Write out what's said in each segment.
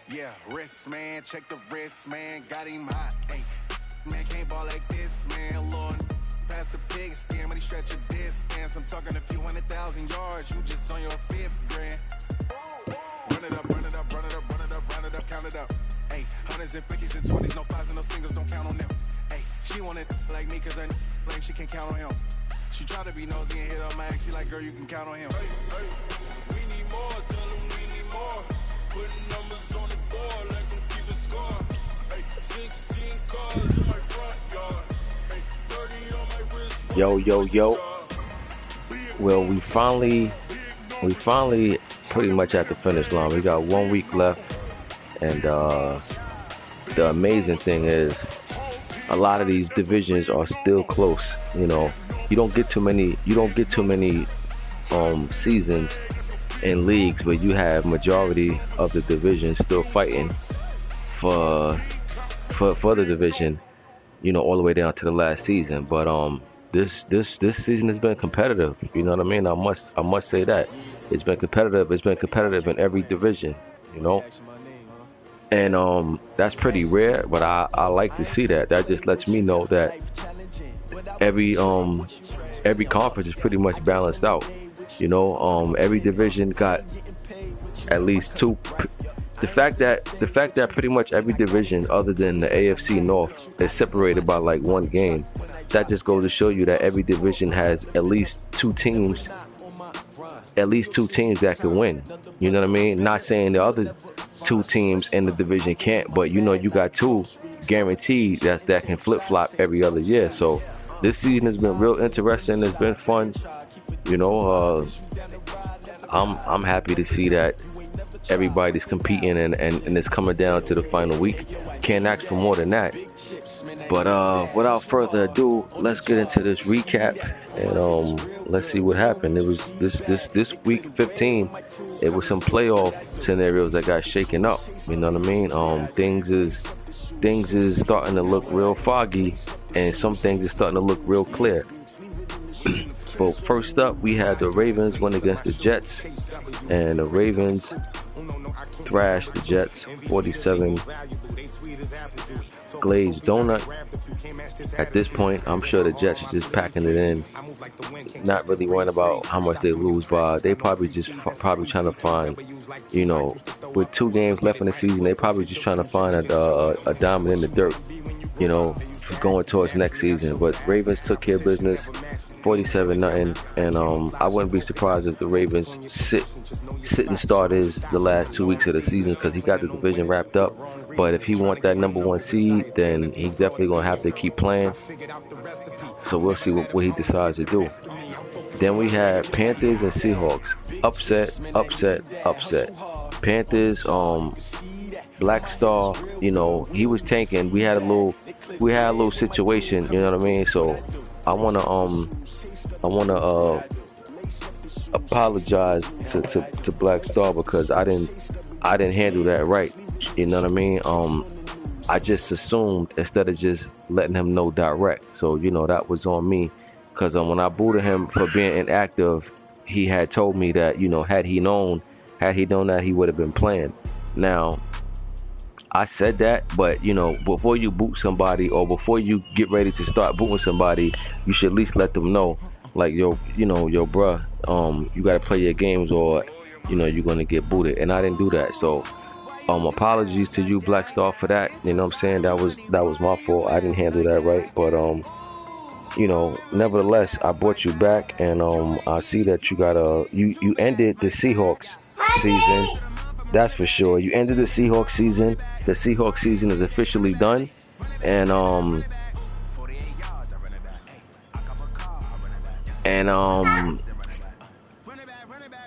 Yeah, wrist, man, check the wrist, man, got him hot. Hey, man, can't ball like this, man, Lord. Pass the pig skin, but he stretch a distance. I'm talking a few 100,000 yards, you just on your fifth grand. Run it up, run it up, run it up, run it up, run it up, count it up. Hey, hundreds and fifties and 20s, no fives and no singles, don't count on them. Hey, she want it like me, cause I blame she can't count on him. She try to be nosy and hit up my ex, she like, girl, you can count on him. Hey, we need more, tell them we need more. Putting numbers on the board, like them keep a score. Hey, 16 cars in my front yard. Hey, 30 on my wrist. Yo. Well, we finally pretty much at the finish line. We got 1 week left, and the amazing thing is a lot of these divisions are still close. You know, you don't get too many seasons in leagues where you have majority of the division still fighting for the division, you know, all the way down to the last season. But this season has been competitive. You know what I mean? I must say that it's been competitive. It's been competitive in every division, you know. And that's pretty rare, but I like to see that. That just lets me know that every conference is pretty much balanced out. You know, every division got at least two. The fact that pretty much every division other than the AFC North is separated by like one game, that just goes to show you that every division has at least two teams that can win. You know what I mean? Not saying the other two teams in the division can't, but you know, you got two guaranteed that can flip-flop every other year. So this season has been real interesting. It's been fun. You know, I'm happy to see that everybody's competing and it's coming down to the final week. Can't ask for more than that. But without further ado, let's get into this recap and let's see what happened. It was this week 15. It was some playoff scenarios that got shaken up. You know what I mean? Things is starting to look real foggy, and some things are starting to look real clear. But first up, we had the Ravens win against the Jets, and the Ravens thrashed the Jets 47 glazed donut. At this point, I'm sure the Jets are just packing it in, not really worrying about how much they lose by. They probably trying to find, you know, with 2 games left in the season, they probably just trying to find a diamond in the dirt, you know, going towards next season. But Ravens took care of business, 47-0, and I wouldn't be surprised if the Ravens sit and starters the last 2 weeks of the season, because he got the division wrapped up. But if he want that number 1 seed, then he's definitely gonna have to keep playing. So we'll see what he decides to do. Then we had Panthers and Seahawks. Upset. Panthers, Black Star, you know, he was tanking. We had a little situation, you know what I mean? So I wanna apologize to Black Star, because I didn't handle that right. You know what I mean? I just assumed instead of just letting him know direct. So, you know, that was on me, because when I booted him for being inactive, he had told me that, you know, had he known that, he would have been playing. Now, I said that, but, you know, before you boot somebody or before you get ready to start booting somebody, you should at least let them know, like, yo, bruh, you got to play your games, or, you know, you're going to get booted. And I didn't do that. So, apologies to you, Black Star, for that. You know what I'm saying? That was my fault. I didn't handle that right. But, you know, nevertheless, I brought you back, and I see that you got you ended the Seahawks season. That's for sure. You ended the Seahawks season. The Seahawks season is officially done. And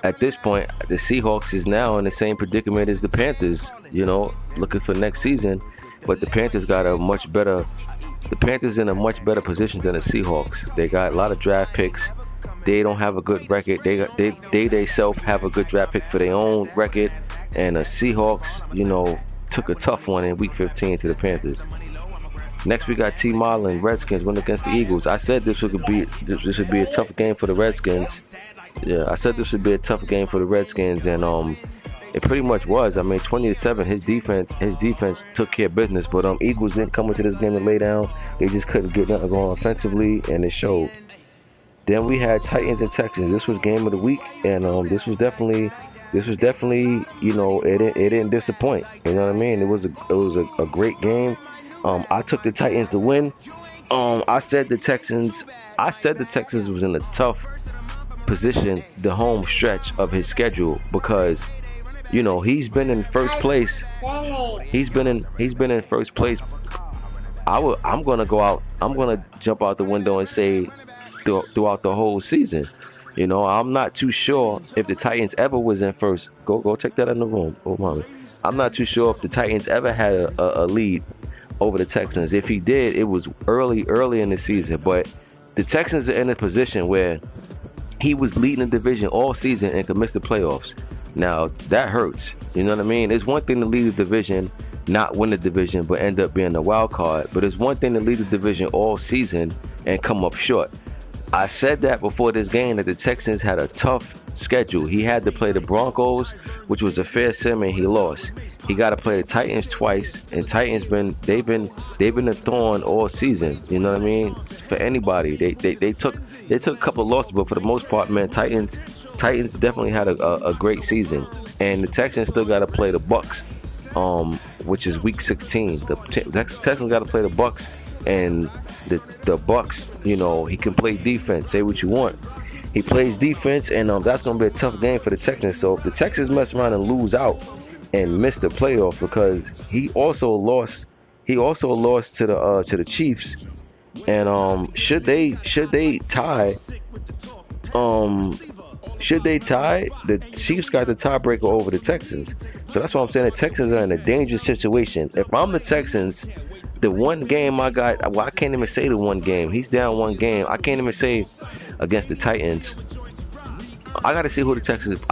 at this point, the Seahawks is now in the same predicament as the Panthers, you know, looking for next season. But the Panthers in a much better position than the Seahawks. They got a lot of draft picks. They don't have a good record. They themselves have a good draft pick for their own record. And the Seahawks, you know, took a tough one in Week 15 to the Panthers. Next, we got T. Marlin, Redskins went against the Eagles. I said this would be a tough game for the Redskins. Yeah, I said this would be a tough game for the Redskins, and It pretty much was. I mean, 20-7. His defense took care of business. But Eagles didn't come into this game to lay down. They just couldn't get nothing going offensively, and it showed. Then we had Titans and Texans. This was game of the week, and this was definitely, it didn't disappoint. You know what I mean? It was a great game. I took the Titans to win. I said the Texans was in a tough position the home stretch of his schedule because he's been in first place. He's been in first place. I'm gonna jump out the window and say throughout the whole season. I'm not too sure if the Titans ever was in first. Go take that in the room. Oh, mommy. I'm not too sure if the Titans ever had a lead over the Texans. If he did, it was early in the season. But the Texans are in a position where he was leading the division all season and could miss the playoffs. Now, that hurts. You know what I mean? It's one thing to lead the division, not win the division, but end up being a wild card. But it's one thing to lead the division all season and come up short. I said that before this game that the Texans had a tough schedule. He had to play the Broncos, which was a fair sim, and he lost. He got to play the Titans twice, and Titans they've been a thorn all season. You know what I mean? For anybody, they took a couple of losses, but for the most part, man, Titans definitely had a great season, and the Texans still got to play the Bucks, which is week 16. The Texans got to play the Bucks, and the Bucks, he can play defense. Say what you want. He plays defense, and that's going to be a tough game for the Texans. So if the Texans mess around and lose out and miss the playoff, because he also lost to the Chiefs, and should they tie, the Chiefs got the tiebreaker over the Texans. So that's why I'm saying the Texans are in a dangerous situation. If I'm the Texans, the one game I got, I can't even say the one game. He's down one game. I can't even say against the Titans. I got to see when the Texans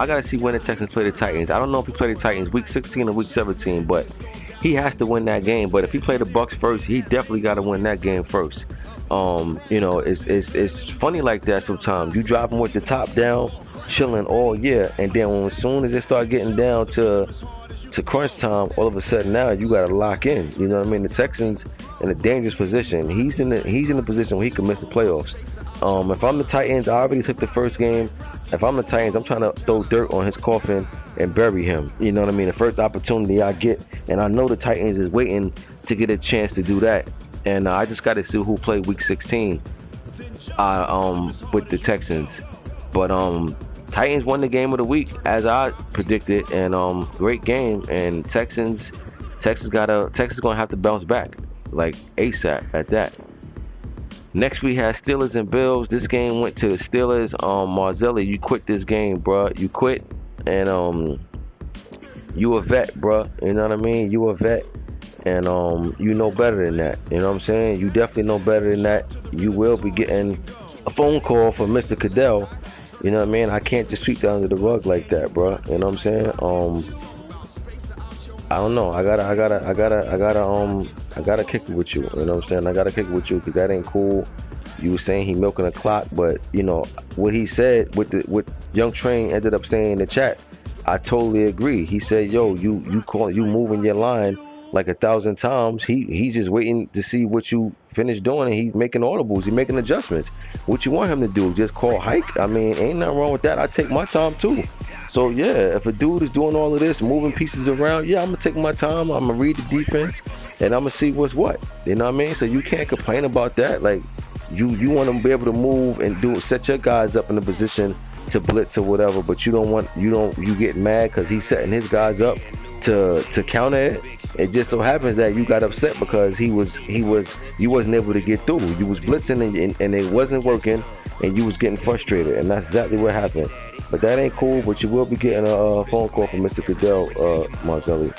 play the Titans. I don't know if he played the Titans week 16 or week 17, but he has to win that game. But if he played the Bucks first, he definitely got to win that game first. It's funny like that sometimes. You drop him with the top down, chilling all year, and then as soon as it start getting down to crunch time, all of a sudden now you got to lock in. You know what I mean? The Texans in a dangerous position. He's in a position where he can miss the playoffs. If I'm the Titans, I already took the first game. If I'm the Titans, I'm trying to throw dirt on his coffin and bury him. You know what I mean? The first opportunity I get, and I know the Titans is waiting to get a chance to do that. And I just got to see who played week 16 with the Texans. But Titans won the game of the week as I predicted, and great game. And Texans gonna have to bounce back like ASAP at that. Next we had Steelers and Bills. This game went to the Steelers. Marzelli, you quit this game, bro. You quit, and you a vet, bro. You know what I mean? You a vet, and you know better than that. You know what I'm saying? You definitely know better than that. You will be getting a phone call from Mr. Cadell. You know what I mean? I can't just sweep that under the rug like that, bro. You know what I'm saying? I don't know. I gotta kick it with you. You know what I'm saying? I gotta kick it with you because that ain't cool. You were saying he milking the clock, but what he said, what Young Train ended up saying in the chat, I totally agree. He said, "Yo, you moving your line like 1,000 times. He's just waiting to see what you finish doing, and he's making audibles. He's making adjustments. What you want him to do? Just call hike? I mean, ain't nothing wrong with that. I take my time too. So yeah, if a dude is doing all of this, moving pieces around, yeah, I'm gonna take my time. I'm gonna read the defense, and I'm gonna see what's what. You know what I mean? So you can't complain about that. Like you want to be able to move and set your guys up in a position to blitz or whatever, but you get mad because he's setting his guys up to counter it. It just so happens that you got upset because you wasn't able to get through. You was blitzing and it wasn't working, and you was getting frustrated, and that's exactly what happened. But that ain't cool. But you will be getting a phone call from Mr. Cadell, Marzelli.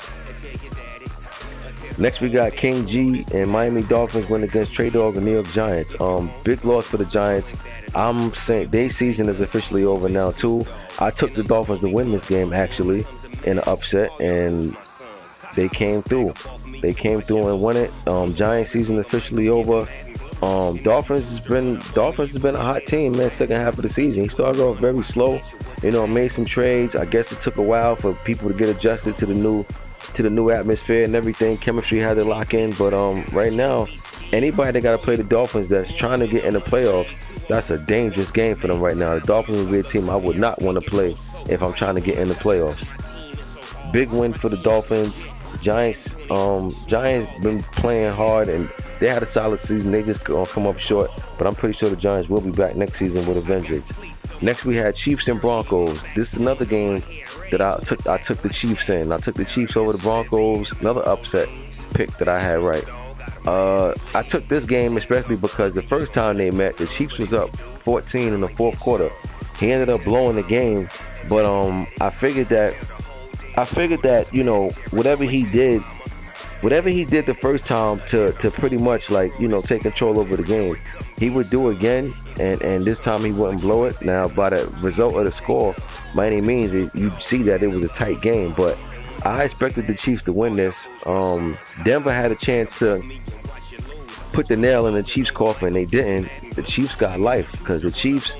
Next we got King G and Miami Dolphins win against Trey Dog and New York Giants. Big loss for the Giants. I'm saying their season is officially over now too. I took the Dolphins to win this game actually in an upset, and they came through. They came through and won it. Giants season officially over. Dolphins has been a hot team, man. Second half of the season, he started off very slow, made some trades. I guess it took a while for people to get adjusted to the new atmosphere and everything. Chemistry had to lock in, but right now, anybody that got to play the Dolphins that's trying to get in the playoffs, that's a dangerous game for them right now. The Dolphins would be a team I would not want to play if I'm trying to get in the playoffs. Big win for the Dolphins. Giants been playing hard and they had a solid season. They just come up short, but I'm pretty sure the Giants will be back next season with a vengeance. Next we had Chiefs and Broncos. This is another game that I took the Chiefs in. I took the Chiefs over the Broncos. Another upset pick that I had right. I took this game especially because the first time they met, the Chiefs was up 14 in the fourth quarter. He ended up blowing the game, but I figured that whatever he did the first time to pretty much take control over the game, he would do again, and this time he wouldn't blow it. Now, by the result of the score, by any means, you see that it was a tight game, but I expected the Chiefs to win this. Denver had a chance to put the nail in the Chiefs' coffin. They didn't. The Chiefs got life because the Chiefs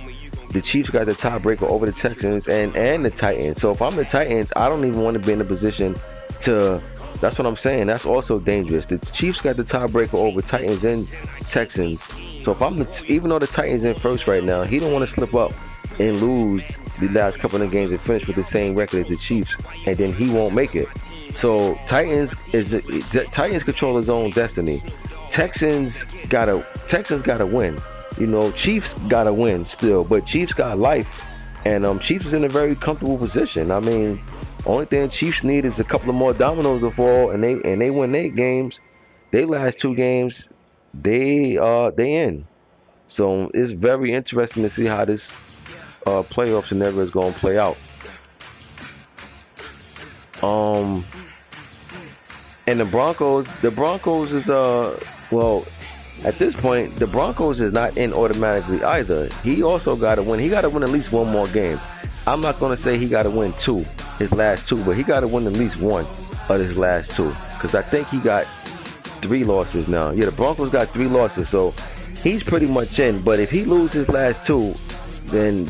got the tiebreaker over the Texans and the Titans. So if I'm the Titans, I don't even want to be in a position to. That's what I'm saying. That's also dangerous. The Chiefs got the tiebreaker over Titans and Texans. So if even though the Titans in first right now, he don't want to slip up and lose the last couple of games and finish with the same record as the Chiefs, and then he won't make it. So Titans control his own destiny. Texans gotta win. Chiefs gotta win still, but Chiefs got life, and Chiefs is in a very comfortable position. I mean, only thing Chiefs need is a couple of more dominoes to fall, and they win 8 games. They last 2 games, they in. So it's very interesting to see how this playoff scenario is going to play out. And the Broncos is at this point, the Broncos is not in automatically either. He also got to win. He got to win at least one more game. I'm not going to say he got to win his last 2, but he got to win at least one of his last 2, because I think he got 3 losses now. Yeah, the Broncos got 3 losses, so he's pretty much in. But if he loses his last 2, then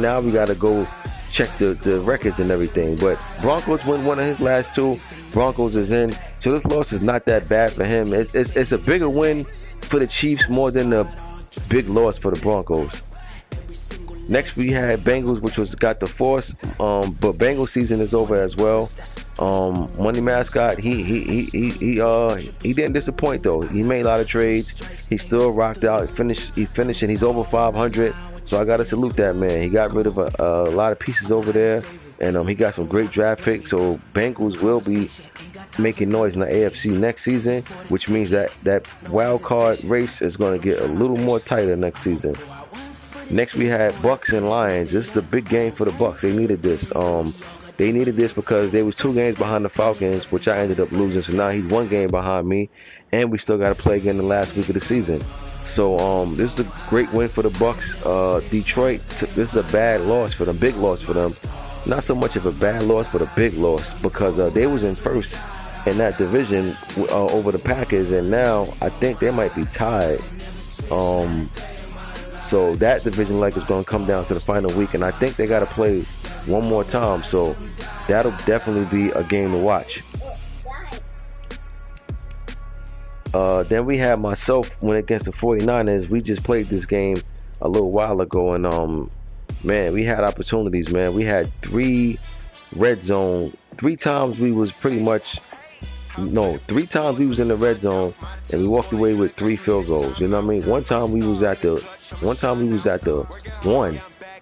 now we got to go check the records and everything. But Broncos win one of his last 2. Broncos is in. So this loss is not that bad for him. It's a bigger win for the Chiefs more than a big loss for the Broncos. Next we had Bengals, which got the force, but Bengals season is over as well. Money Mascot, he didn't disappoint though. He made a lot of trades. He still rocked out. He finished and he's over 500. So I gotta salute that man. He got rid of a lot of pieces over there, and he got some great draft picks. So Bengals will be making noise in the AFC next season, which means that wild card race is going to get a little more tighter next season. Next we had Bucks and Lions. This is a big game for the Bucks. They needed this. They needed this because they was 2 games behind the Falcons, which I ended up losing. So now he's 1 game behind me, and we still got to play again the last week of the season. So this is a great win for the Bucks. Detroit, this is a bad loss for them, big loss for them. Not so much of a bad loss, but a big loss, because they was in first in that division over the Packers, and now I think they might be tied. So that division leg is going to come down to the final week, and I think they got to play one more time. So that'll definitely be a game to watch. Then we had myself win against the 49ers. We just played this game a little while ago, and man, we had opportunities, man. We had 3 red zone. 3 times we was pretty much 3 times we was in the red zone, and we walked away with 3 field goals. You know what I mean? One time we was at the 1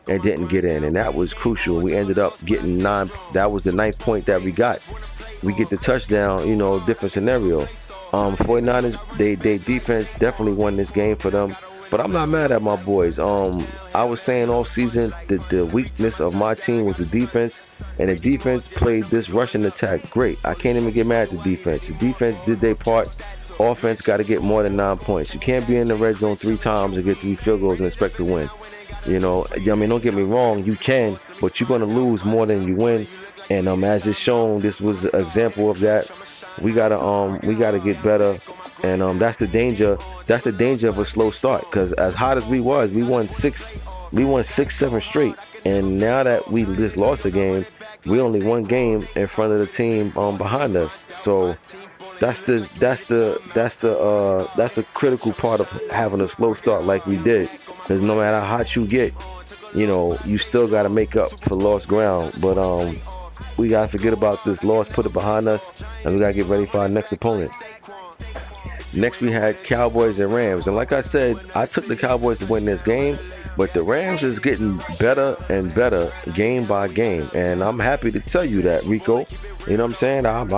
and didn't get in, and that was crucial. We ended up getting 9. That was the 9th point that we got. We get the touchdown. Different scenario. 49ers, they defense definitely won this game for them. But I'm not mad at my boys. I was saying all season that the weakness of my team was the defense, and the defense played this rushing attack great. I can't even get mad at the defense. The defense did their part. Offense got to get more than 9 points. You can't be in the red zone 3 times and get 3 field goals and expect to win. Don't get me wrong, you can, but you're going to lose more than you win. And as it's shown, this was an example of that. We gotta get better, and that's the danger. That's the danger of a slow start. Because as hot as we won 6-7 straight. And now that we just lost a game, we only one game in front of the team behind us. So that's the critical part of having a slow start like we did. Because no matter how hot you get, you still got to make up for lost ground. But we got to forget about this loss, put it behind us, and we got to get ready for our next opponent. Next, we had Cowboys and Rams. And like I said, I took the Cowboys to win this game, but the Rams is getting better and better game by game. And I'm happy to tell you that, Rico. You know what I'm saying? I'm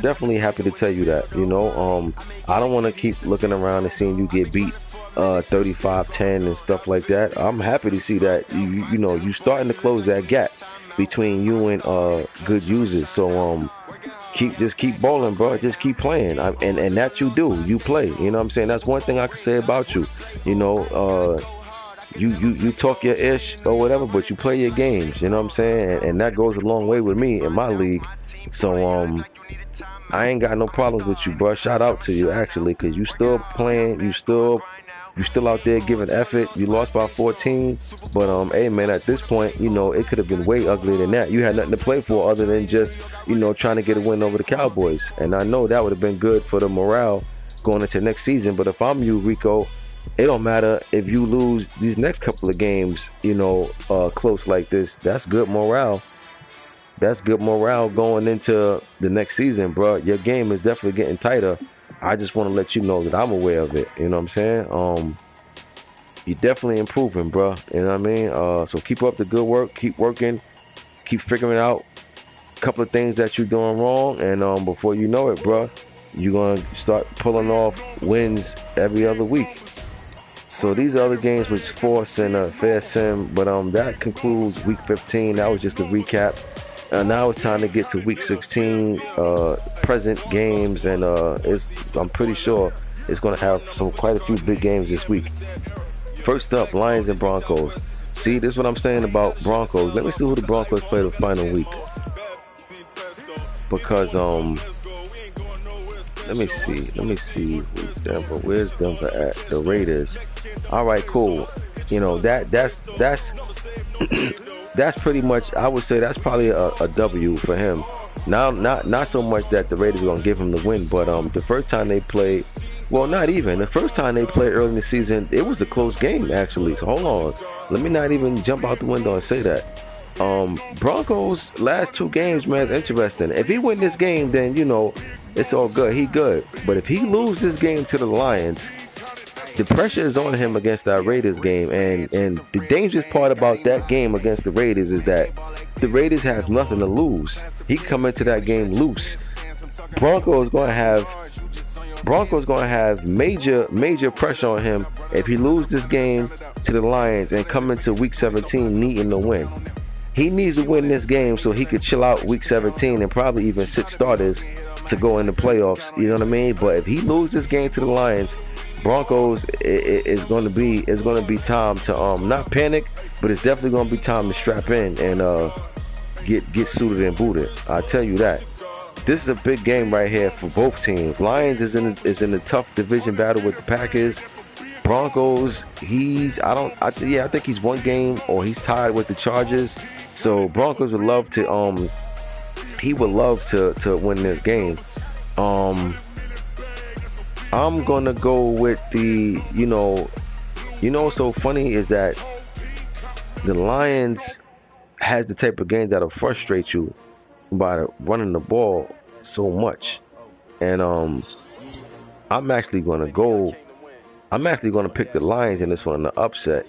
definitely happy to tell you that. I don't want to keep looking around and seeing you get beat 35-10 and stuff like that. I'm happy to see that you starting to close that gap between you and good users. So just keep bowling, bro. Just keep playing, and that you do. You play. You know what I'm saying? That's one thing I can say about you. You talk your ish or whatever, but you play your games. You know what I'm saying? And that goes a long way with me in my league. So I ain't got no problems with you, bro. Shout out to you actually, because you still playing. You still out there giving effort. You lost by 14, but hey man, at this point, it could have been way uglier than that. You had nothing to play for other than just trying to get a win over the Cowboys, and I know that would have been good for the morale going into next season. But if I'm you, Rico, it don't matter if you lose these next couple of games, close like this. That's good morale. That's good morale going into the next season, bro. Your game is definitely getting tighter. I just want to let you know that I'm aware of it. You know what I'm saying? You're definitely improving, bro. You know what I mean? So keep up the good work. Keep working. Keep figuring out a couple of things that you're doing wrong. And before you know it, bro, you're going to start pulling off wins every other week. So these other games was Force and Fair Sim. But that concludes Week 15. That was just a recap. Now it's time to get to Week 16, present games, and I'm pretty sure it's going to have quite a few big games this week. First up, Lions and Broncos. See, this is what I'm saying about Broncos. Let me see who the Broncos play the final week. Because let me see who's Denver. Where's Denver at? The Raiders. All right, cool. That's pretty much, I would say that's probably a W for him. Now, not so much that the Raiders are going to give him the win, but the first time they played, well, not even. The first time they played early in the season, it was a close game, actually. So hold on. Let me not even jump out the window and say that. Broncos last two games, man, is interesting. If he win this game, then, it's all good. He good. But if he lose this game to the Lions, the pressure is on him against that Raiders game, and the dangerous part about that game against the Raiders is that the Raiders have nothing to lose. He come into that game loose. Broncos gonna have major pressure on him if he lose this game to the Lions and come into Week 17 needing to win. He needs to win this game so he could chill out Week 17 and probably even sit starters to go in the playoffs. You know what I mean? But if he loses this game to the Lions, Broncos is going to be time to not panic, but it's definitely going to be time to strap in and get suited and booted. I tell you that. This is a big game right here for both teams. Lions is in a tough division battle with the Packers. Broncos, I think he's one game or he's tied with the Chargers. So Broncos would love to win this game. I'm gonna go with the, what's so funny is that the Lions has the type of games that'll frustrate you by running the ball so much, and I'm actually gonna pick the Lions in this one, the upset.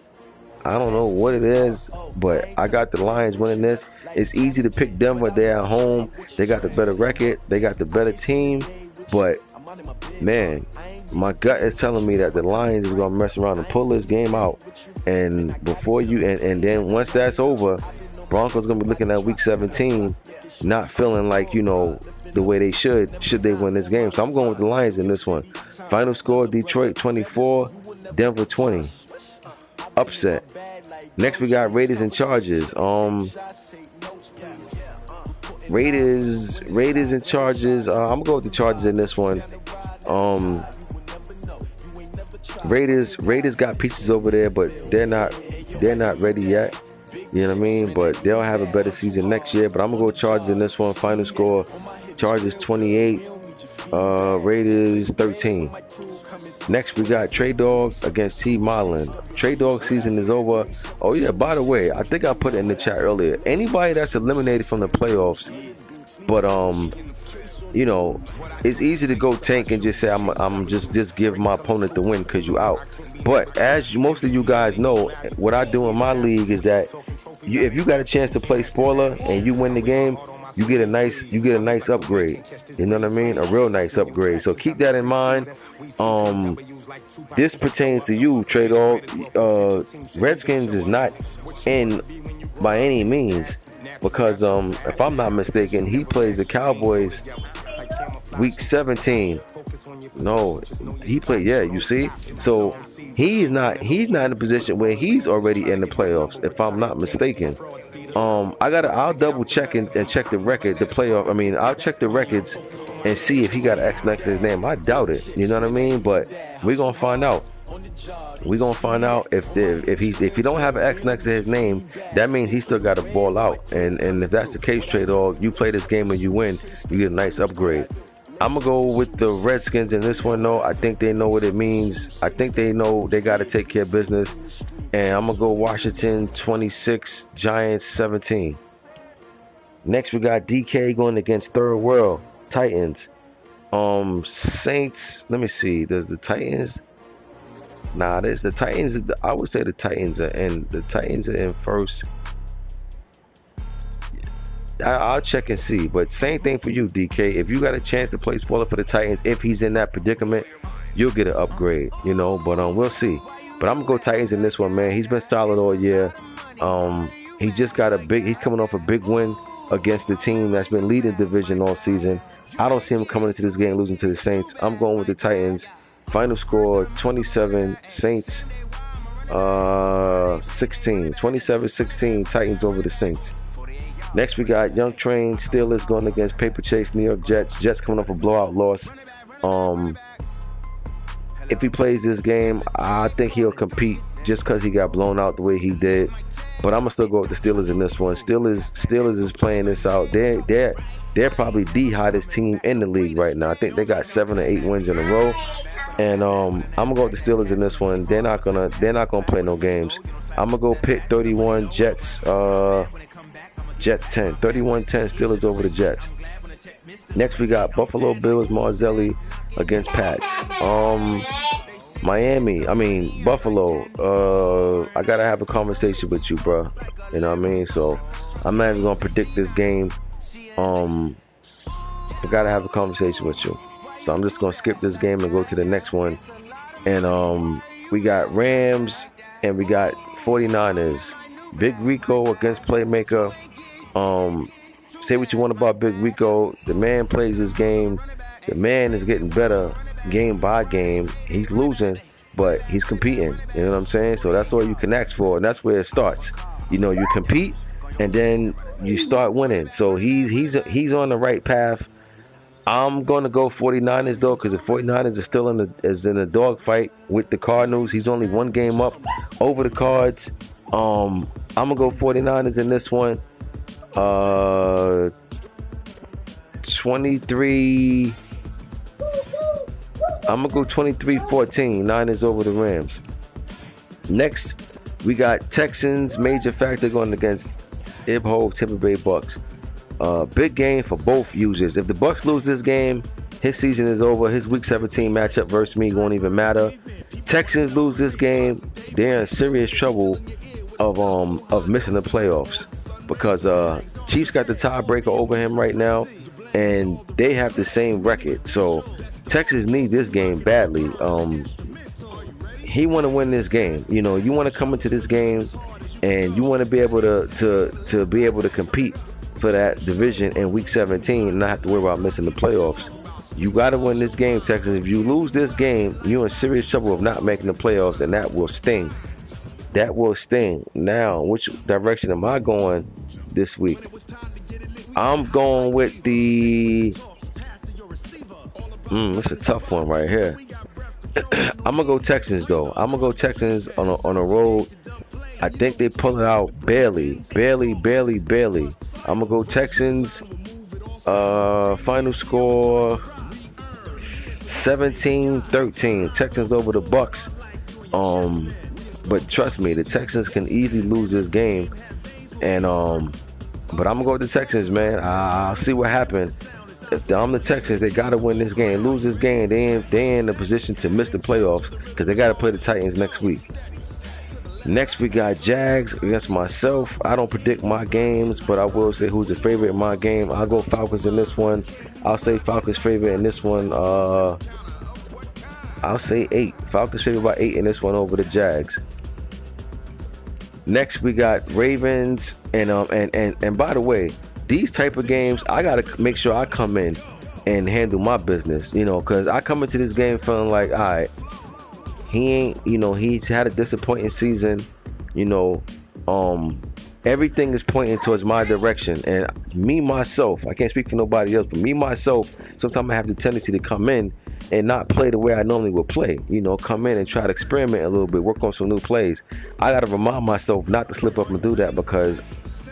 I don't know what it is, but I got the Lions winning this. It's easy to pick Denver. They're at home. They got the better record. They got the better team, but man, my gut is telling me that the Lions is gonna mess around and pull this game out. And then once that's over, Broncos gonna be looking at Week 17, not feeling like the way they should they win this game. So I'm going with the Lions in this one. Final score: Detroit 24, Denver 20. Upset. Next we got Raiders and Chargers. Raiders and Chargers. I'm gonna go with the Chargers in this one. Raiders got pieces over there, but they're not ready yet. You know what I mean? But they'll have a better season next year. But I'm gonna go Chargers in this one. Final score: Chargers 28, Raiders 13. Next, we got Trey Dog against T. Marlin. Trey Dog season is over. Oh yeah, by the way, I think I put it in the chat earlier. Anybody that's eliminated from the playoffs, but you know, it's easy to go tank and just say I'm just give my opponent the win because you out. But as most of you guys know, what I do in my league is that if you got a chance to play spoiler and you win the game, you get a nice upgrade. You know what I mean? A real nice upgrade. So keep that in mind. This pertains to you, Trey Dog. Redskins is not in by any means because if I'm not mistaken, he plays the Cowboys week 17. No, he played. Yeah, you see. So he's not in a position where he's already in the playoffs. If I'm not mistaken. I'll double check and check the record, the playoff. I mean, I'll check the records and see if he got an X next to his name. I doubt it. You know what I mean? But we're gonna find out. We're gonna find out if he don't have an X next to his name, that means he still got to ball out. And if that's the case, Trey Dog, you play this game and you win, you get a nice upgrade. I'm gonna go with the Redskins in this one though. I think they know what it means. I think they know they got to take care of business. And I'm going to go Washington 26, Giants 17. Next, we got DK going against Third World, Titans. Saints, let me see. Does the Titans? Nah, there's the Titans. I would say the Titans are in first. I'll check and see. But same thing for you, DK. If you got a chance to play spoiler for the Titans, if he's in that predicament, you'll get an upgrade, you know. But we'll see. But I'm gonna go Titans in this one, man. He's been solid all year. He just got he's coming off a big win against the team that's been leading the division all season. I don't see him coming into this game losing to the Saints. I'm going with the Titans. Final score 27, Saints 16. 27-16, Titans over the Saints. Next we got Young Train Steelers going against Paper Chase New York Jets. Jets coming off a blowout loss. If he plays this game, I think he'll compete just because he got blown out the way he did. But I'm gonna still go with the Steelers in this one. Steelers is playing this out. They're probably the hottest team in the league right now. I think they got 7 or 8 wins in a row. And I'm gonna go with the Steelers in this one. They're not gonna play no games. I'm gonna go Pitt 31, Jets 10. 31-10, Steelers over the Jets. Next we got Buffalo Bills Marzelli against Pats. Buffalo. I gotta have a conversation with you, bro. You know what I mean? So I'm not even gonna predict this game. I gotta have a conversation with you. So I'm just gonna skip this game and go to the next one. And we got Rams and we got 49ers. Big Rico against Playmaker. Say what you want about Big Rico. The man plays his game. The man is getting better game by game. He's losing, but he's competing. You know what I'm saying? So that's all you can ask for, and that's where it starts. You know, you compete, and then you start winning. So he's on the right path. I'm going to go 49ers, though, because the 49ers are still in a dogfight with the Cardinals. He's only one game up over the Cards. I'm going to go 49ers in this one. 23. I'm going to go 23-14. Niners over the Rams. Next, we got Texans, major factor going against Ibho, Tampa Bay Bucks. Big game for both users. If the Bucks lose this game, his season is over. His Week 17 matchup versus me won't even matter. Texans lose this game, they're in serious trouble of missing the playoffs because Chiefs got the tiebreaker over him right now, and they have the same record. So Texas need this game badly. He want to win this game. You know, you want to come into this game and you want to be able to be able to compete for that division in Week 17 and not have to worry about missing the playoffs. You got to win this game, Texas. If you lose this game, you're in serious trouble of not making the playoffs, and that will sting. That will sting. Now, which direction am I going this week? I'm going with the... it's a tough one right here. I'm going to go Texans, though. I'm going to go Texans on a road. I think they pull it out barely, barely, barely, barely. I'm gonna go Texans. Final score 17-13. Texans over the Bucks. But trust me, the Texans can easily lose this game. And but I'm gonna go with the Texans, man. I'll see what happens. If I'm the Texans, they gotta win this game. Lose this game, they in a position to miss the playoffs because they gotta play the Titans next week. Next we got Jags against myself. I don't predict my games, but I will say who's the favorite in my game. I'll go Falcons in this one. I'll say Falcons favorite in this one. I'll say 8. Falcons favorite by 8 in this one over the Jags. Next we got Ravens and by the way, these type of games I gotta make sure I come in and handle my business, because I come into this game feeling like, all right, he ain't, he's had a disappointing season, everything is pointing towards my direction, and me myself, I can't speak for nobody else, but me myself, sometimes I have the tendency to come in and not play the way I normally would play, come in and try to experiment a little bit, work on some new plays. I got to remind myself not to slip up and do that because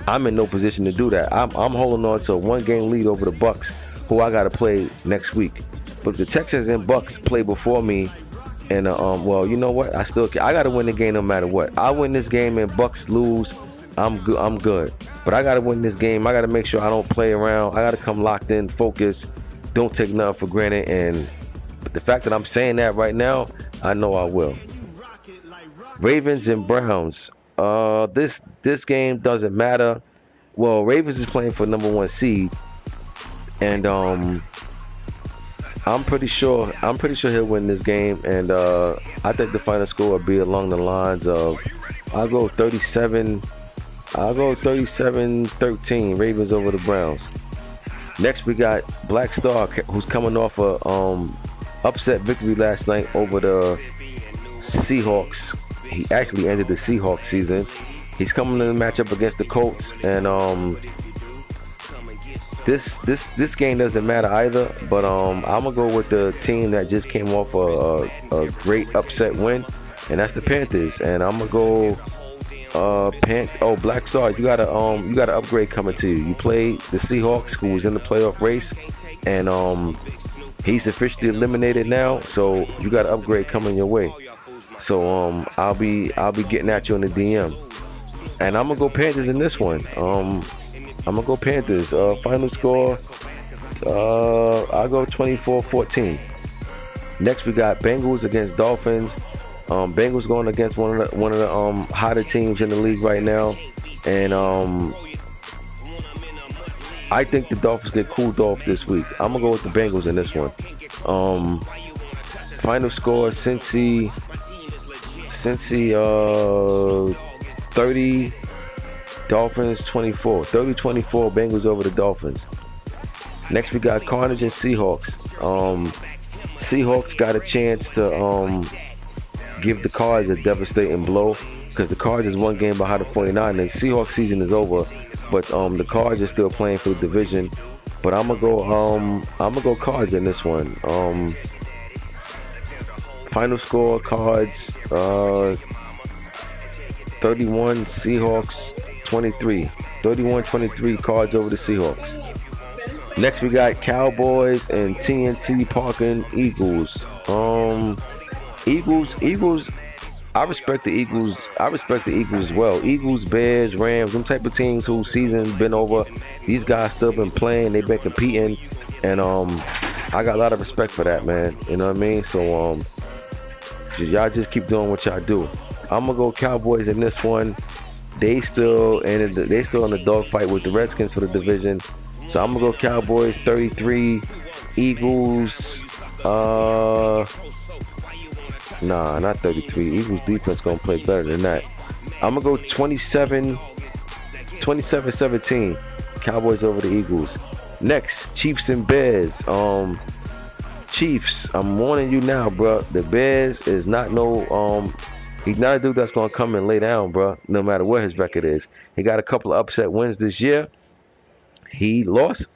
I'm in no position to do that. I'm holding on to a 1-game lead over the Bucks, who I got to play next week. But the Texans and Bucks play before me, and well, you know what? I got to win the game no matter what. I win this game and Bucks lose, I'm good. But I got to win this game. I got to make sure I don't play around. I got to come locked in, focus, don't take nothing for granted, and the fact that I'm saying that right now, I know I will. Ravens and Browns. This game doesn't matter. Well, Ravens is playing for #1 seed, and I'm pretty sure he'll win this game, and I think the final score will be along the lines of I'll go 37-13 Ravens over the Browns. Next we got Black Star, who's coming off a upset victory last night over the Seahawks. He actually ended the Seahawks season. He's coming in the matchup against the Colts, and this game doesn't matter either. But I'm gonna go with the team that just came off a great upset win, and that's the Panthers. And I'm gonna go Black Star. You got a upgrade coming to you. You played the Seahawks, who was in the playoff race, and he's officially eliminated now, so you got an upgrade coming your way. So I'll be getting at you in the DM, and I'm gonna go Panthers in this one. I'm gonna go Panthers. Final score, I'll go 24-14. Next we got Bengals against Dolphins. Bengals going against one of the hotter teams in the league right now, and I think the Dolphins get cooled off this week. I'm gonna go with the Bengals in this one. Final score: Cincy 30, Dolphins 24. 30-24, Bengals over the Dolphins. Next we got Carnage and Seahawks. Seahawks got a chance to give the Cards a devastating blow because the Cards is 1 game behind the 49ers. Seahawks season is over, but the Cards are still playing for the division. But I'm gonna go Cards in this one. Final score: Cards 31, Seahawks 23. 31-23, Cards over the Seahawks. Next we got Cowboys and TNT Parking Eagles. Eagles. I respect the Eagles. as well. Eagles, Bears, Rams, them type of teams whose season been over. These guys still been playing. They've been competing, and I got a lot of respect for that, man. You know what I mean? So y'all just keep doing what y'all do. I'm gonna go Cowboys in this one. They still in the dogfight with the Redskins for the division. So I'm gonna go Cowboys 33, Eagles. Nah, not 33. Eagles defense gonna play better than that. I'm gonna go 27-17. Cowboys over the Eagles. Next, Chiefs and Bears. Chiefs, I'm warning you now, bro. The Bears is not he's not a dude that's gonna come and lay down, bro. No matter what his record is. He got a couple of upset wins this year. He lost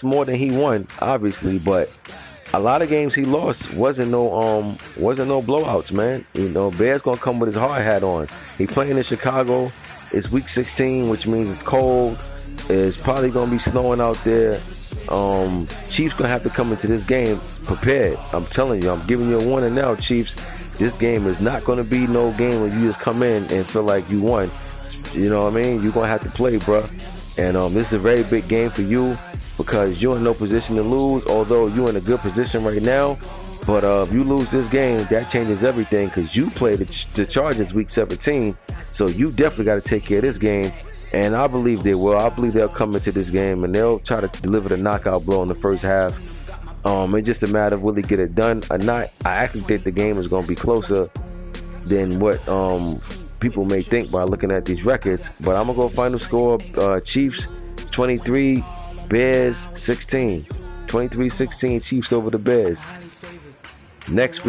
more than he won, obviously, but a lot of games he lost wasn't no blowouts, man. You know, Bear's gonna come with his hard hat on. He playing in Chicago. It's week 16, which means it's cold. It's probably gonna be snowing out there. Chiefs gonna have to come into this game prepared. I'm telling you, I'm giving you a warning now, Chiefs. This game is not gonna be no game where you just come in and feel like you won. You know what I mean? You're gonna have to play, bro. And this is a very big game for you because you're in no position to lose. Although you're in a good position right now, but if you lose this game, that changes everything because you play the Chargers week 17. So you definitely got to take care of this game. And I believe they will. I believe they'll come into this game and they'll try to deliver the knockout blow in the first half. It's just a matter of will they get it done or not. I actually think the game is going to be closer than what people may think by looking at these records. But I'm going to go final score, Chiefs 23, Bears 16. 23-16 Chiefs over the Bears. Next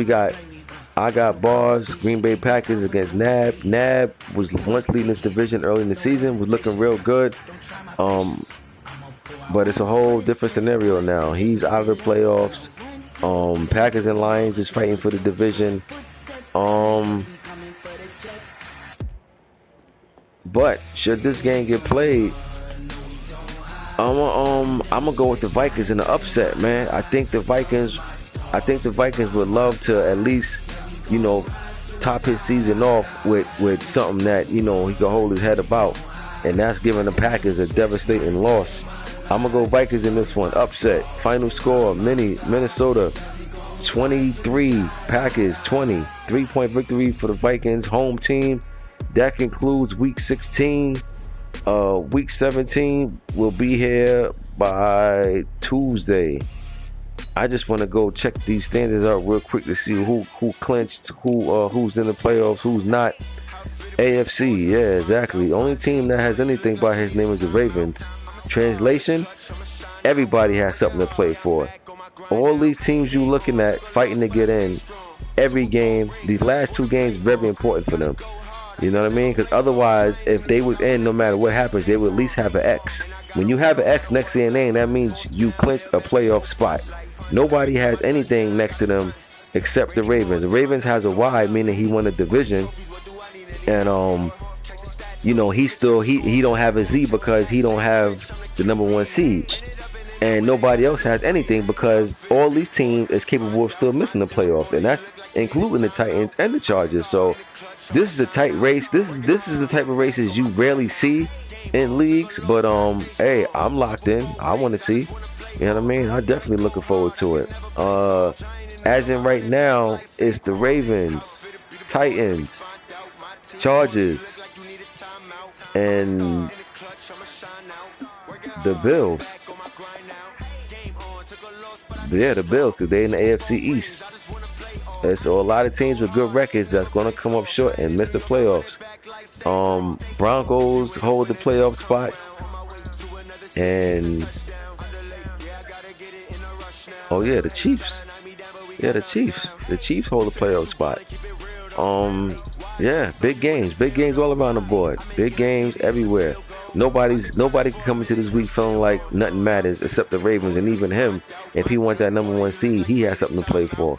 I got Bars, Green Bay Packers against Nab. Nab was once leading this division early in the season, was looking real good. But it's a whole different scenario now. He's out of the playoffs. Packers and Lions is fighting for the division. But should this game get played, I'm gonna go with the Vikings in the upset, man. I think the Vikings would love to at least, you know, top his season off with something that, you know, he can hold his head about, and that's giving the Packers a devastating loss. I'm gonna go Vikings in this one, upset. Final score: Minnesota 23, Packers 20. 3-point victory for the Vikings, home team. That concludes week 16. Week 17 will be here by Tuesday. I just want to go check these standings out real quick to see who clinched, who's in the playoffs, who's not. AFC, yeah, exactly. Only team that has anything by his name is the Ravens. Translation: everybody has something to play for. All these teams you looking at fighting to get in, every game, these last 2 games, very important for them. You know what I mean? Because otherwise, if they was in, no matter what happens, they would at least have an X. When you have an X next to your name, that means you clinched a playoff spot. Nobody has anything next to them except the Ravens. The Ravens has a Y, meaning he won a division. And, you know, he don't have a Z because he don't have the number 1 seed. And nobody else has anything because all these teams is capable of still missing the playoffs, and that's including the Titans and the Chargers. So this is a tight race. This is the type of races you rarely see in leagues. But hey, I'm locked in. I want to see. You know what I mean? I'm definitely looking forward to it. As in right now, it's the Ravens, Titans, Chargers, and the Bills. Yeah, the Bills, because they're in the AFC East. And so a lot of teams with good records that's going to come up short and miss the playoffs. Broncos hold the playoff spot. And oh yeah, the Chiefs. Yeah, the Chiefs. The Chiefs hold the playoff spot. Yeah, big games all around the board. Big games everywhere. Nobody can come into this week feeling like nothing matters except the Ravens, and even him, if he wants that number 1 seed, he has something to play for.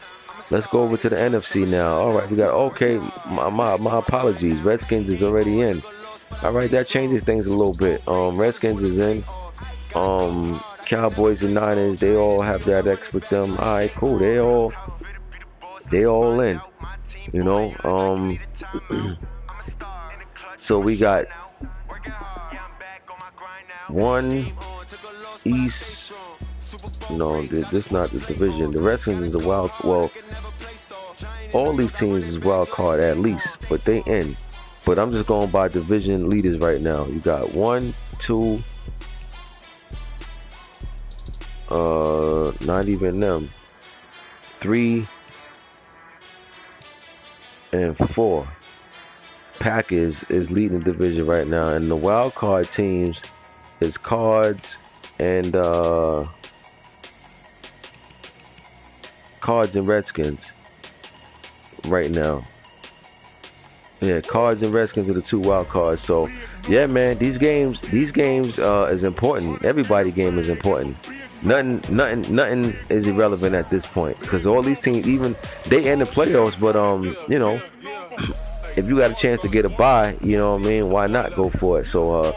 Let's go over to the NFC now. All right, we got my apologies. Redskins is already in. All right, that changes things a little bit. Redskins is in. Cowboys and Niners, they all have that X with them. All right, cool. They all in. You know. So we got 1 East. No, this not the division. The Redskins is a wild. Well, all these teams is wild card at least, but they in. But I'm just going by division leaders right now. You got 1, 2. Not even them. 3 and 4. Packers is leading the division right now, and the wild card teams is Cards and Redskins right now. Yeah, Cards and Redskins are the 2 wild cards. So yeah, man, these games is important. Everybody game is important. Nothing is irrelevant at this point because all these teams, even they in the playoffs, but you know, if you got a chance to get a bye, you know what I mean, why not go for it? So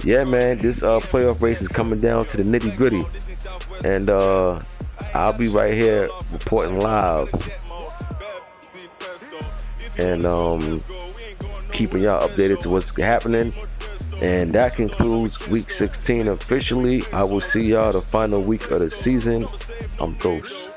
yeah, man, this playoff race is coming down to the nitty gritty, and I'll be right here reporting live and keeping y'all updated to what's happening. And that concludes week 16 officially. I will see y'all the final week of the season. I'm Ghost.